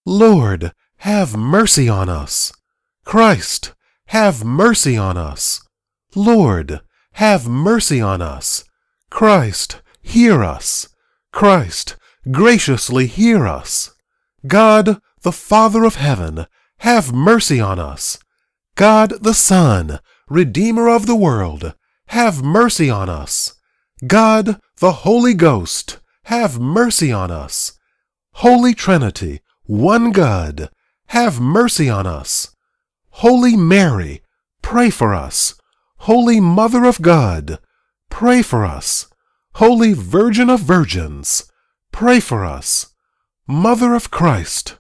Lord, have mercy on us. Christ, have mercy on us. Lord, have mercy on us. Christ, hear us. Christ, graciously hear us. God, the Father of heaven, have mercy on us. God the Son, Redeemer of the world, have mercy on us. God the Holy Ghost, have mercy on us. Holy Trinity, one God, have mercy on us. Holy Mary, pray for us. Holy Mother of God, pray for us. Holy Virgin of Virgins, pray for us. Mother of Christ,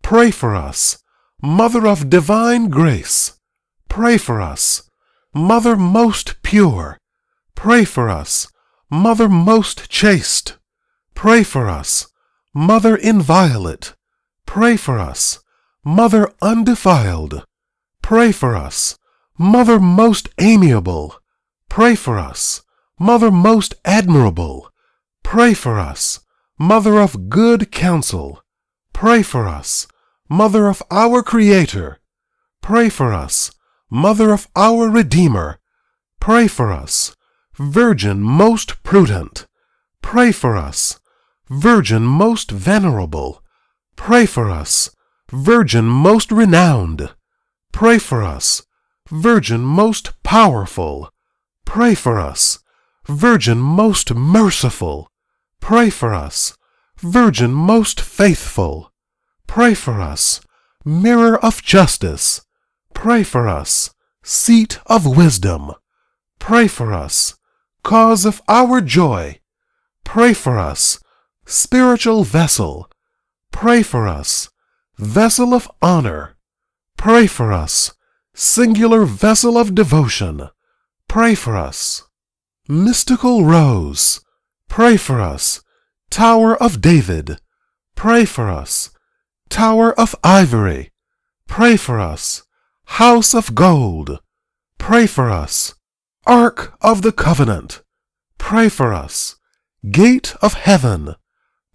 pray for us. Mother of divine grace, pray for us. Mother most pure, pray for us. Mother most chaste, pray for us. Mother inviolate, pray for us. Mother undefiled, pray for us. Mother most amiable, pray for us. Mother most admirable, pray for us. Mother of good counsel, pray for us. Mother of our Creator, pray for us. Mother of our Redeemer, pray for us. Virgin most prudent, pray for us. Virgin most venerable, pray for us. Virgin most renowned, pray for us. Virgin most powerful, pray for us. Virgin most merciful, pray for us. Virgin most faithful, pray for us. Mirror of justice, pray for us. Seat of wisdom, pray for us. Cause of our joy, pray for us. Spiritual vessel, pray for us. Vessel of honor, pray for us. Singular vessel of devotion, pray for us. Mystical rose, pray for us. Tower of David, pray for us. Tower of ivory, pray for us. House of gold, pray for us. Ark of the covenant, pray for us. Gate of heaven,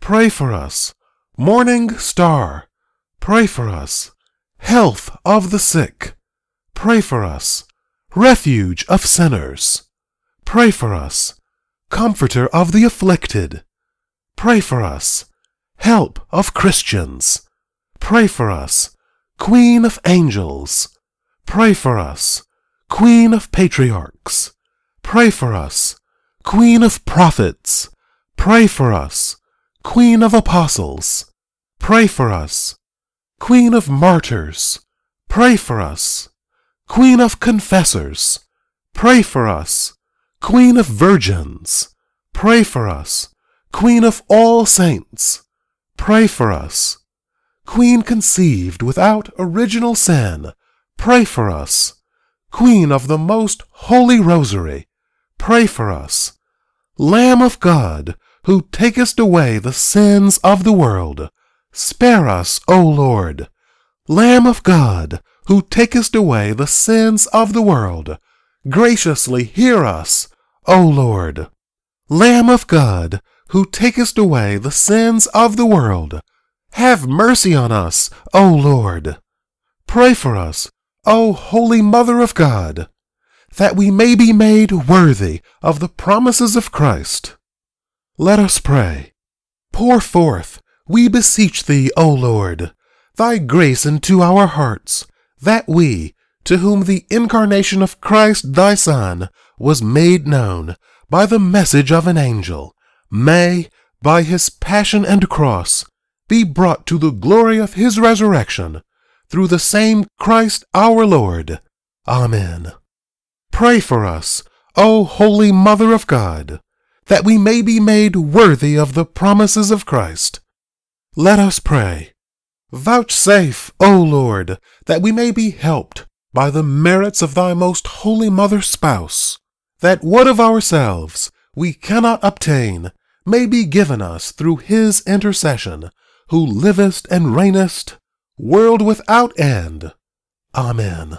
pray for us. Morning star, pray for us. Health of the sick, pray for us. Refuge of sinners, pray for us. Comforter of the afflicted, pray for us. Help of Christians, pray for us. Queen of angels, pray for us. Queen of patriarchs, pray for us. Queen of prophets, pray for us. Queen of apostles, pray for us. Queen of martyrs, pray for us. Queen of confessors, pray for us. Queen of virgins, pray for us. Queen of all saints, pray for us. Queen conceived without original sin, pray for us. Queen of the most holy rosary, pray for us. Lamb of God, who takest away the sins of the world, spare us, O Lord. Lamb of God, who takest away the sins of the world, graciously hear us, O Lord. Lamb of God, who takest away the sins of the world, have mercy on us, O Lord. Pray for us, O Holy Mother of God, that we may be made worthy of the promises of Christ. Let us pray. Pour forth, we beseech thee, O Lord, thy grace into our hearts, that we, to whom the incarnation of Christ thy Son was made known by the message of an angel, may, by his passion and cross, be brought to the glory of his resurrection, through the same Christ our Lord. Amen. Pray for us, O Holy Mother of God, that we may be made worthy of the promises of Christ. Let us pray. Vouchsafe, O Lord, that we may be helped by the merits of thy most holy mother spouse, that what of ourselves we cannot obtain may be given us through his intercession, who livest and reignest, world without end. Amen.